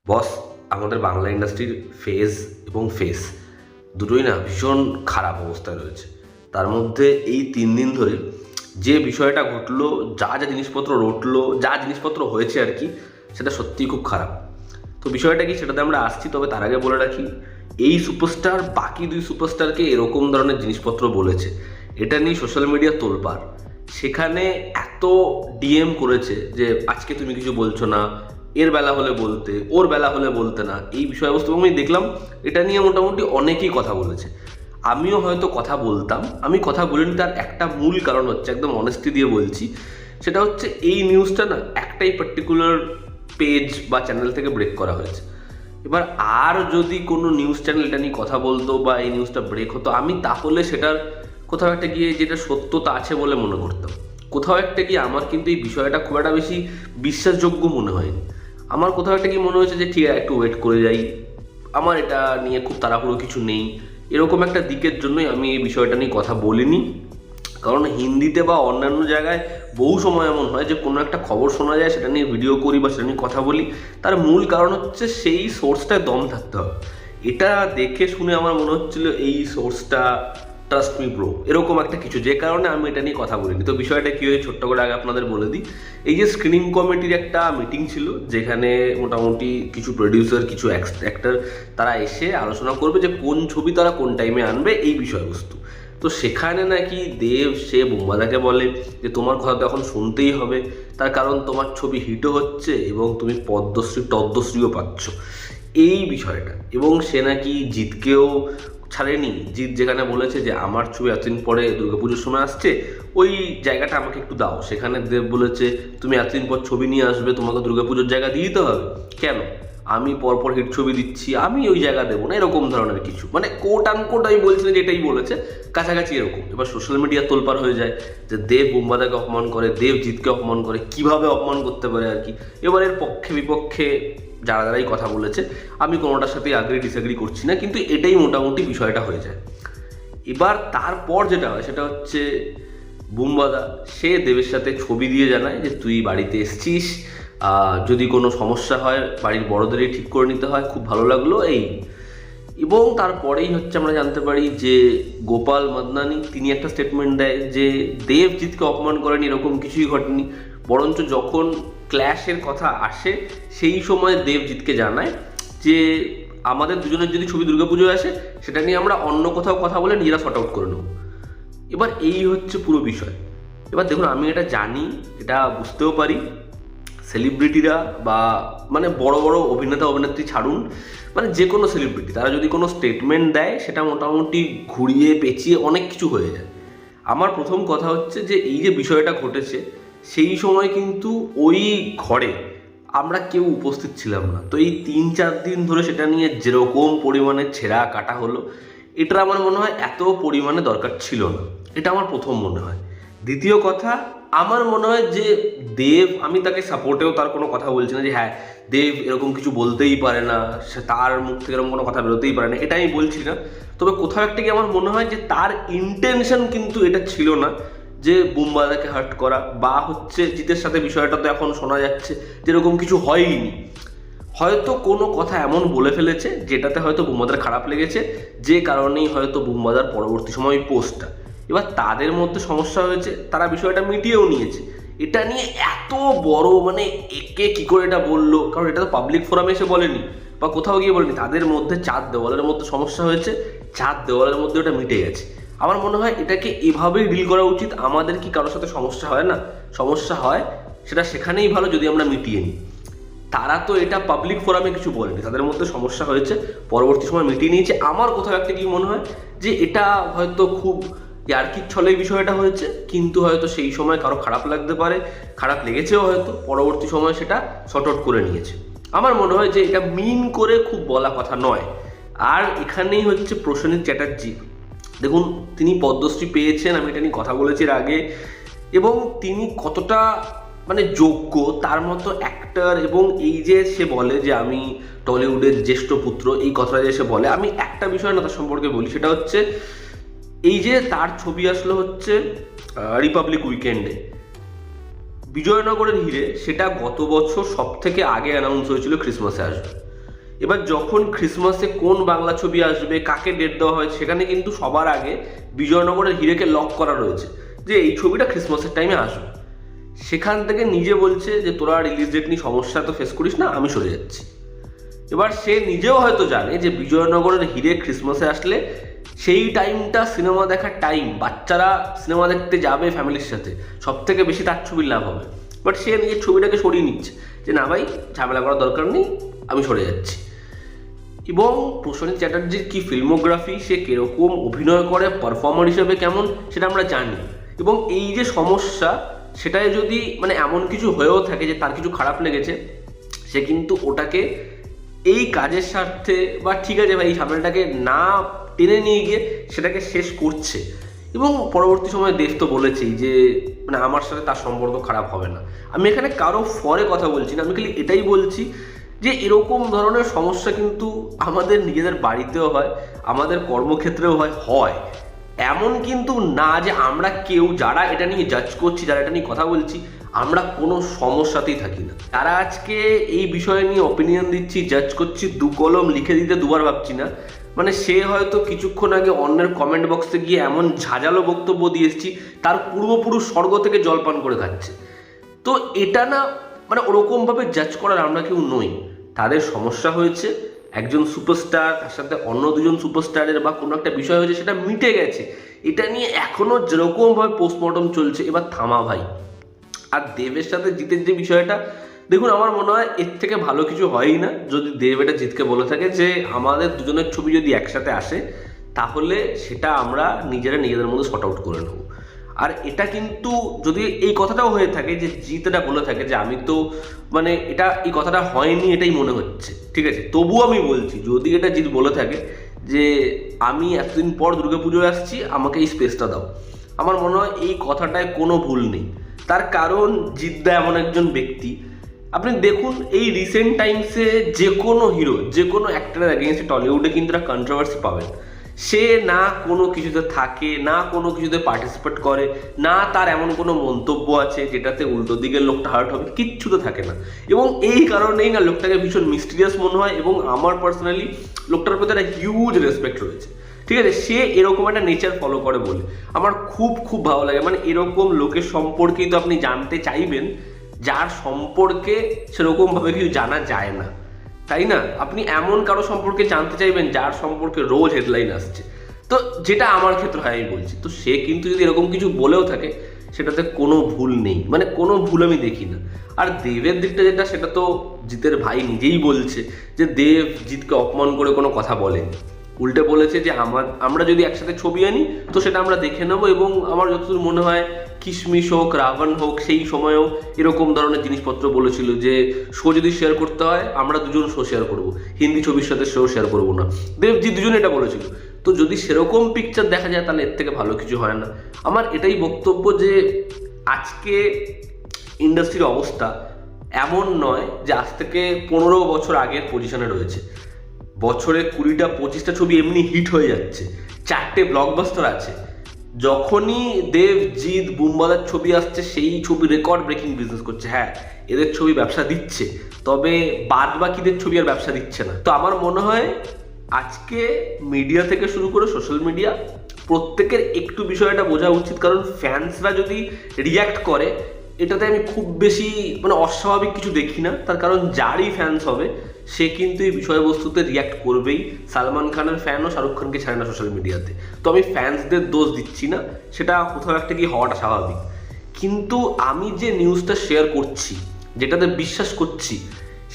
বস, আমাদের বাংলা ইন্ডাস্ট্রির ফেজ এবং ফেস দুটোই না ভীষণ খারাপ অবস্থায় রয়েছে। তার মধ্যে এই 3 দিন ধরে যে বিষয়টা ঘটলো, যা যা জিনিসপত্র রটলো, যা জিনিসপত্র হয়েছে আর কি, সেটা সত্যিই খুব খারাপ। তো বিষয়টা কি সেটাতে আমরা আসছি, তবে তার আগে বলে রাখি, এই সুপারস্টার বাকি 2 সুপারস্টারকে এরকম ধরনের জিনিসপত্র বলেছে, এটা নিয়ে সোশ্যাল মিডিয়া তোলপাড়। সেখানে এত ডিএম করেছে যে আজকে তুমি কিছু বলছো না, এর বেলা হলে বলতে, ওর বেলা হলে বলতে না, এই বিষয়বস্তু আমি দেখলাম। এটা নিয়ে মোটামুটি অনেকেই কথা বলেছে, আমিও হয়তো কথা বলতাম। আমি কথা বলিনি, তার একটা মূল কারণ হচ্ছে, একদম অনেস্টি দিয়ে বলছি, সেটা হচ্ছে এই নিউজটা না একটাই পার্টিকুলার পেজ বা চ্যানেল থেকে ব্রেক করা হয়েছে। এবার আর যদি কোনো নিউজ চ্যানেল এটা নিয়ে কথা বলতো বা এই নিউজটা ব্রেক হতো, আমি তাহলে সেটার কোথাও একটা গিয়ে যেটা সত্যতা আছে বলে মনে করতাম। কোথাও একটা গিয়ে আমার কিন্তু এই বিষয়টা খুব একটা বেশি বিশ্বাসযোগ্য মনে হয়নি। আমার কোথাও একটা কি মনে হয়েছে যে ঠিক আছে, একটু ওয়েট করে যাই, আমার এটা নিয়ে খুব তাড়াহুড়ো কিছু নেই, এরকম একটা দিকের জন্যই আমি এই বিষয়টা নিয়ে কথা বলিনি। কারণ হিন্দিতে বা অন্যান্য জায়গায় বহু সময় এমন হয় যে কোনো একটা খবর শোনা যায়, সেটা নিয়ে ভিডিও করি বা সেটা নিয়ে কথা বলি। তার মূল কারণ হচ্ছে সেই সোর্সটায় দম থাকতে হবে। এটা দেখে শুনে আমার মনে হচ্ছিল এই সোর্সটা ট্রাস্ট মি ব্রো, এরকম একটা কিছু, যে কারণে আমি এটা নিয়ে কথা বলিনি। তো বিষয়টা কী হয়েছে ছোট্ট করে আগে আপনাদের বলে দিই। এই যে স্ক্রিনিং কমিটির একটা মিটিং ছিল, যেখানে মোটামুটি কিছু প্রডিউসার, কিছু অ্যাক্টর, তারা এসে আলোচনা করবে যে কোন ছবি তারা কোন টাইমে আনবে, এই বিষয়বস্তু। তো সেখানে নাকি দেব সে বুম্বাদাকে বলে যে তোমার কথা তো এখন শুনতেই হবে, তার কারণ তোমার ছবি হিটও হচ্ছে এবং তুমি পদ্মশ্রী টদ্মশ্রীও পাচ্ছ, এই বিষয়টা। এবং সে নাকি জিতকেও ছাড়েনি। জিৎ যেখানে বলেছে যে আমার ছবি এতদিন পরে দুর্গাপুজোর সময় আসছে, ওই জায়গাটা আমাকে একটু দাও, সেখানে দেব বলেছে তুমি এতদিন পর ছবি নিয়ে আসবে, তোমাকে দুর্গাপুজোর জায়গা দিয়ে দিতে হবে কেন, আমি পরপর হিট ছবি দিচ্ছি, আমি ওই জায়গা দেবো না, এরকম ধরনের কিছু, মানে কোট আনকোট আমি বলছি না যে এটাই বলেছে, কাছাকাছি এরকম। এবার সোশ্যাল মিডিয়া তোলপাড় হয়ে যায় যে দেব বুম্বাদাকে অপমান করে, দেব জিৎকে অপমান করে, কিভাবে অপমান করতে পারে আর কি। এবার এর পক্ষে বিপক্ষে যারা যারাই কথা বলেছে, আমি কোনোটার সাথে আগ্রি ডিসএগ্রি করছি না, কিন্তু এটাই মোটামুটি বিষয়টা হয়ে যায়। এবার তারপর যেটা হয় সেটা হচ্ছে বুম্বাদা সে দেবের সাথে ছবি দিয়ে জানায় যে তুই বাড়িতে এসছিস, যদি কোনো সমস্যা হয় বাড়ির বড়দেরই ঠিক করে নিতে হয়, খুব ভালো লাগলো এই। এবং তারপরেই হচ্ছে আমরা জানতে পারি যে গোপাল মাদনানি তিনি একটা স্টেটমেন্ট দেয় যে দেবজিৎকে অপমান করেনি, এরকম কিছুই ঘটেনি। বরঞ্চ যখন ক্ল্যাশের কথা আসে সেই সময় দেবজিৎকে জানায় যে আমাদের দুজনের যদি ছবি দুর্গাপুজোয় আসে, সেটা নিয়ে আমরা অন্য কোথাও কথা বলে নিজেরা শর্ট আউট করে নেব। এবার এই হচ্ছে পুরো বিষয়। এবার দেখুন, আমি এটা জানি, এটা বুঝতেও পারি, সেলিব্রিটিরা বা মানে বড় বড় অভিনেতা অভিনেত্রী ছাড়ুন, মানে যে কোনো সেলিব্রিটি তারা যদি কোনো স্টেটমেন্ট দেয়, সেটা মোটামুটি ঘুরিয়ে পেঁচিয়ে অনেক কিছু হয়ে যায়। আমার প্রথম কথা হচ্ছে যে এই যে বিষয়টা ঘটেছে, সেই সময় কিন্তু ওই ঘরে আমরা কেউ উপস্থিত ছিলাম না। তো এই 3-4 দিন ধরে সেটা নিয়ে যেরকম পরিমাণে ছেঁড়া কাটা হলো, এটা আমার মনে হয় এত পরিমাণে দরকার ছিল না, এটা আমার প্রথম মনে হয়। দ্বিতীয় কথা, আমার মনে হয় যে দেব, আমি তাকে সাপোর্টেও তার কোনো কথা বলছি না যে হ্যাঁ দেব এরকম কিছু বলতেই পারে না, সে তার মুখ থেকে এরকম কোনো কথা বেরোতেই পারে না, এটা আমি বলছি না। তবে কোথাও একটা কি আমার মনে হয় যে তার ইন্টেনশন কিন্তু এটা ছিল না যে বুম্বাদাকে হার্ট করা, বা হচ্ছে জিতের সাথে বিষয়টা তো এখন শোনা যাচ্ছে যেরকম কিছু হয়নি। হয়তো কোনো কথা এমন বলে ফেলেছে যেটাতে হয়তো বুম্বাদার খারাপ লেগেছে, যে কারণেই হয়তো বুম্বাদার পরবর্তী সময় পোস্টটা, এবার তাদের মধ্যে সমস্যা হয়েছে, তারা বিষয়টা মিটিয়েও নিয়েছে। এটা নিয়ে এত বড় মানে একে কি করে এটা বললো, কারণ এটা তো পাবলিক ফোরামে এসে বলেনি বা কোথাও গিয়ে বলেনি, তাদের মধ্যে 4 দেওয়ালের মধ্যে সমস্যা হয়েছে, 4 দেওয়ালের মধ্যে ওটা মিটে গেছে। আমার মনে হয় এটাকে এভাবেই ডিল করা উচিত। আমাদের কি কারোর সাথে সমস্যা হয় না? সমস্যা হয়, সেটা সেখানেই ভালো যদি আমরা মিটিয়ে নিই। তারা তো এটা পাবলিক ফোরামে কিছু বলেনি, তাদের মধ্যে সমস্যা হয়েছে, পরবর্তী সময় মিটিয়ে নিয়েছে। আমার কোথাও একটা কি মনে হয় যে এটা হয়তো খুব ইয়ার্কির ছলে বিষয়টা হয়েছে, কিন্তু হয়তো সেই সময় কারো খারাপ লাগতে পারে, খারাপ লেগেছেও হয়তো, পরবর্তী সময় সেটা শর্ট আউট করে নিয়েছে। আমার মনে হয় যে এটা মিন করে খুব বলা কথা নয়। আর এখানেই হচ্ছে প্রসেনজিৎ চ্যাটার্জি, দেখুন তিনি পদ্মশ্রী পেয়েছেন, আমি এটা নিয়ে কথা বলেছি এর আগে, এবং তিনি কতটা মানে যোগ্য, তার মতো অ্যাক্টর। এবং এই যে সে বলে যে আমি টলিউডের জ্যেষ্ঠ পুত্র, এই কথাটা যে সে বলে, আমি একটা বিষয় না তার সম্পর্কে বলি, সেটা হচ্ছে এই যে তার ছবি আসলো হচ্ছে রিপাবলিক উইকেন্ডে বিজয়নগরের হিরে, সেটা গত বছর সব থেকে আগে অ্যানাউন্স হয়েছিল ক্রিসমাসে আসবে। এবার যখন ক্রিসমাসে কোন বাংলা ছবি আসবে, কাকে ডেট দেওয়া হয়, সেখানে কিন্তু সবার আগে বিজয়নগরের হিরেকে লক করা রয়েছে যে এই ছবিটা ক্রিসমাসের টাইমে আসবে। সেখান থেকে নিজে বলছে যে তোরা রিলিজ ডেট নিয়ে সমস্যা তো ফেস করিস না, আমি সরে যাচ্ছি। এবার সে নিজেও হয়তো জানে যে বিজয়নগরের হিরে ক্রিসমাসে আসলে সেই টাইমটা সিনেমা দেখার টাইম, বাচ্চারা সিনেমা দেখতে যাবে ফ্যামিলির সাথে, সব থেকে বেশি তার ছবির লাভ হবে। বাট সে নিজের ছবিটাকে সরিয়ে নিচ্ছে যে না ভাই, ঝামেলা করার দরকার নেই, আমি সরে যাচ্ছি। এবং প্রসেনজিৎ চ্যাটার্জির কি ফিল্মোগ্রাফি, সে কিরকম অভিনয় করে, পারফর্মার হিসেবে কেমন, সেটা আমরা জানি। এবং এই যে সমস্যা, সেটাই যদি মানে এমন কিছু হয়েও থাকে যে তার কিছু খারাপ লেগেছে, সে কিন্তু ওটাকে এই কাজের স্বার্থে বা ঠিক আছে ভাই এই ঝামেলাটাকে না টেনে নিয়ে গিয়ে সেটাকে শেষ করছে। এবং পরবর্তী সময়ে দেব তো বলেছেই যে মানে আমার সাথে তার সম্পর্ক খারাপ হবে না। আমি এখানে কারো ফরে কথা বলছি না, আমি খালি এটাই বলছি যে এরকম ধরনের সমস্যা কিন্তু আমাদের নিজেদের বাড়িতেও হয়, আমাদের কর্মক্ষেত্রেও হয়। এমন কিন্তু না যে আমরা কেউ যারা এটা নিয়ে জাজ করছি, যারা এটা নিয়ে কথা বলছি, আমরা কোনো সমস্যাতেই থাকি না। তারা আজকে এই বিষয় নিয়ে অপিনিয়ন দিচ্ছি, জাজ করছি, দু কলম লিখে দিতে দুবার ভাবছি না। মানে সে হয়তো কিছুক্ষণ আগে অন্যের কমেন্ট বক্সে গিয়ে এমন ঝাঁঝালো বক্তব্য দিয়ে এসেছি, তার পূর্বপুরুষ স্বর্গ থেকে জলপান করে খাচ্ছে। তো এটা না মানে ওরকমভাবে জাজ করার আমরা কেউ নই। তাদের সমস্যা হয়েছে, একজন সুপারস্টার তার সাথে অন্য দুজন সুপারস্টারের বা কোনো একটা বিষয় হয়েছে, সেটা মিটে গেছে। এটা নিয়ে এখনও যেরকমভাবে পোস্টমর্টম চলছে, এবার থামা ভাই। আর দেবের সাথে জিতের যে বিষয়টা, দেখুন আমার মনে হয় এর থেকে ভালো কিছু হয়ই না যদি দেব এটা জিতকে বলে থাকে যে আমাদের দুজনের ছবি যদি একসাথে আসে তাহলে সেটা আমরা নিজেদের মধ্যে শর্ট আউট করে নেব। আর এটা কিন্তু যদি এই কথাটাও হয়ে থাকে যে জিৎ এটা বলে থাকে যে আমি তো মানে এটা এই কথাটা হয়নি এটাই মনে হচ্ছে, ঠিক আছে, তবুও আমি বলছি যদি এটা জিৎ বলে থাকে যে আমি এতদিন পর দুর্গাপুজোয় আসছি, আমাকে এই স্পেসটা দাও, আমার মনে হয় এই কথাটায় কোনো ভুল নেই। তার কারণ জিদ্দা এমন একজন ব্যক্তি, আপনি দেখুন এই রিসেন্ট টাইমসে যে কোনো হিরো, যে কোনো অ্যাক্টরের অ্যাগেনস্টে টলিউডে কিন্তু একটা কন্ট্রোভার্সি পাবেন। সে না কোনো কিছুতে থাকে, না কোনো কিছুতে পার্টিসিপেট করে, না তার এমন কোনো মন্তব্য আছে যেটাতে উল্টো দিকের লোকটা হার্ট হবে, কিচ্ছুতে থাকে না। এবং এই কারণেই না লোকটাকে ভীষণ মিস্টিরিয়াস মনে হয়। এবং আমার পার্সোনালি লোকটার প্রতি একটা হিউজ রেসপেক্ট রয়েছে, ঠিক আছে, সে এরকম একটা নেচার ফলো করে বলে আমার খুব ভালো লাগে। মানে এরকম লোকের সম্পর্কেই তো আপনি জানতে চাইবেন যার সম্পর্কে সেরকমভাবে কিছু জানা যায় না, তাই না? আপনি এমন কারো সম্পর্কে জানতে চাইবেন যার সম্পর্কে রোজ হেডলাইন আসছে। তো যেটা আমার ক্ষেত্রে হয় আমি বলছি, তো সে কিন্তু যদি এরকম কিছু বলেও থাকে সেটাতে কোনো ভুল নেই, মানে কোনো ভুল আমি দেখি না। আর দেবের দিকটা যেটা, সেটা তো জিতের ভাই নিজেই বলছে যে দেব জিতকে অপমান করে কোনো কথা বলেনি, উল্টে বলেছে যে আমরা যদি একসাথে ছবি আনি তো সেটা আমরা দেখে নেবো। এবং আমার যতদূর মনে হয় কিশমিশ হোক, রাবণ হোক, সেই সময়েও এরকম ধরনের জিনিসপত্র বলেছিল যে শো যদি শেয়ার করতে হয় আমরা দুজন শো শেয়ার করবো, হিন্দি ছবির সাথে শো শেয়ার করবো না, দেবজি দুজন এটা বলেছিল। তো যদি সেরকম পিকচার দেখা যায় তাহলে এর থেকে ভালো কিছু হয় না। আমার এটাই বক্তব্য যে আজকে ইন্ডাস্ট্রির অবস্থা এমন নয় যে আজ থেকে 15 বছর আগের পজিশনে রয়েছে। বছরে 20-25টা ছবি এমনি হিট হয়ে যাচ্ছে, 4টে ব্লকবাস্টার আছে। যখনই দেব, জিৎ, বুমবালার ছবি আসছে সেই ছবি রেকর্ড ব্রেকিং বিজনেস করছে। হ্যাঁ, এদের ছবি ব্যবসা দিচ্ছে, তবে বাদ বাকিদের ছবি আর ব্যবসা দিচ্ছে না। তো আমার মনে হয় আজকে মিডিয়া থেকে শুরু করে সোশ্যাল মিডিয়া প্রত্যেকের একটু বিষয়টা বোঝা উচিত। কারণ ফ্যান্সরা যদি রিয়্যাক্ট করে এটাতে আমি খুব বেশি মানে অস্বাভাবিক কিছু দেখি না। তার কারণ যারই ফ্যান্স হবে সে কিন্তু এই বিষয়বস্তুতে রিয়্যাক্ট করবেই। সালমান খানের ফ্যানও শাহরুখ খানকে ছাড়ে না সোশ্যাল মিডিয়াতে। তো আমি ফ্যান্সদের দোষ দিচ্ছি না, সেটা কোথাও একটা কি হওয়াটা স্বাভাবিক। কিন্তু আমি যে নিউজটা শেয়ার করছি, যেটাতে বিশ্বাস করছি,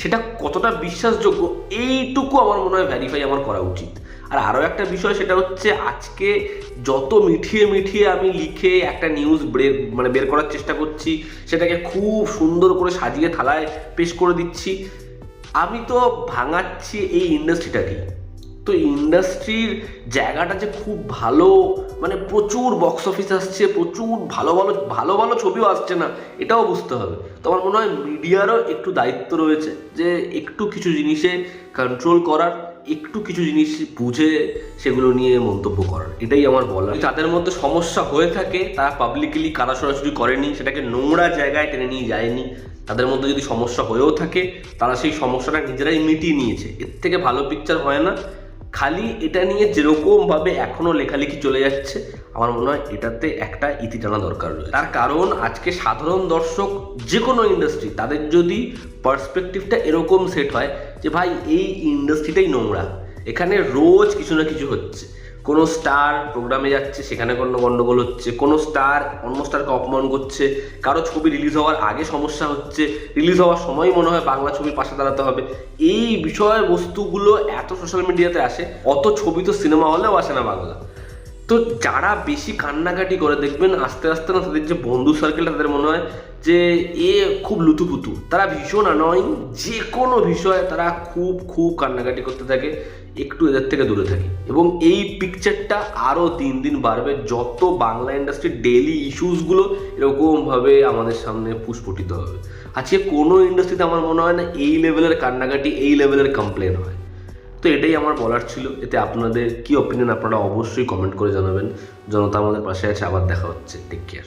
সেটা কতটা বিশ্বাসযোগ্য এইটুকু আমার মনে হয় ভ্যারিফাই আমার করা উচিত। আর আরও একটা বিষয়, সেটা হচ্ছে আজকে যত মিঠিয়ে আমি লিখে একটা নিউজ বের করার চেষ্টা করছি, সেটাকে খুব সুন্দর করে সাজিয়ে থালায় পেশ করে দিচ্ছি, আমি তো ভাঙাচ্ছি এই ইন্ডাস্ট্রিটাকেই। তো ইন্ডাস্ট্রির জায়গাটা যে খুব ভালো, মানে প্রচুর বক্স অফিস আসছে, প্রচুর ভালো ছবিও আসছে না, এটাও বুঝতে হবে। তো আমার মনে হয় মিডিয়ারও একটু দায়িত্ব রয়েছে যে একটু কিছু জিনিসে কন্ট্রোল করার, একটু কিছু জিনিস বুঝে সেগুলো নিয়ে মন্তব্য করার, এটাই আমার বলার। যাদের মধ্যে সমস্যা হয়ে থাকে তারা পাবলিকলি কারা সরাসরি করেনি, সেটাকে নোংরা জায়গায় টেনে নিয়ে যায়নি। তাদের মধ্যে যদি সমস্যা হয়েও থাকে তারা সেই সমস্যাটা নিজেরাই মিটিয়ে নিয়েছে। এর থেকে ভালো পিকচার হয় না। খালি এটা নিয়ে যেরকমভাবে এখনও লেখালেখি চলে যাচ্ছে, আমার মনে হয় এটাতে একটা ইতি টানা দরকার রয়েছে। তার কারণ আজকে সাধারণ দর্শক যে কোনো ইন্ডাস্ট্রি, তাদের যদি পার্সপেক্টিভটা এরকম সেট হয় যে ভাই এই ইন্ডাস্ট্রিটাই নোংরা, এখানে রোজ কিছু না কিছু হচ্ছে, কোনো স্টার প্রোগ্রামে যাচ্ছে সেখানে কোনো গণ্ডগোল হচ্ছে, কোনো স্টার অন্য স্টারকে অপমান করছে, কারো ছবি রিলিজ হওয়ার আগে সমস্যা হচ্ছে, রিলিজ হওয়ার সময় মনে হয় বাংলা ছবির পাশে দাঁড়াতে হবে, এই বিষয়বস্তুগুলো এত সোশ্যাল মিডিয়াতে আসে। অত ছবি তো সিনেমা হলেও আসে না বাংলা। তো যারা বেশি কান্নাকাটি করে দেখবেন আস্তে আস্তে না তাদের যে বন্ধু সার্কেলটা, তাদের মনে হয় যে এ খুব লুতুপুতু, তারা ভীষণ অ্যানয়িং, যে কোনো বিষয়ে তারা খুব খুব কান্নাকাটি করতে থাকে, একটু এদের থেকে দূরে থাকে। এবং এই পিকচারটা আরও দিন দিন বাড়বে যত বাংলা ইন্ডাস্ট্রির ডেইলি ইস্যুসগুলো এরকমভাবে আমাদের সামনে পুষ্পটিত হবে। আজকে কোনো ইন্ডাস্ট্রিতে আমার মনে হয় না এই লেভেলের কান্নাকাটি, এই লেভেলের কমপ্লেন হয়। তো এটাই আমার বলার ছিল। এতে আপনাদের কি অপিনিয়ন আপনারা অবশ্যই কমেন্ট করে জানাবেন। জনতা আমাদের পাশে আছে, আবার দেখা হচ্ছে। Take care.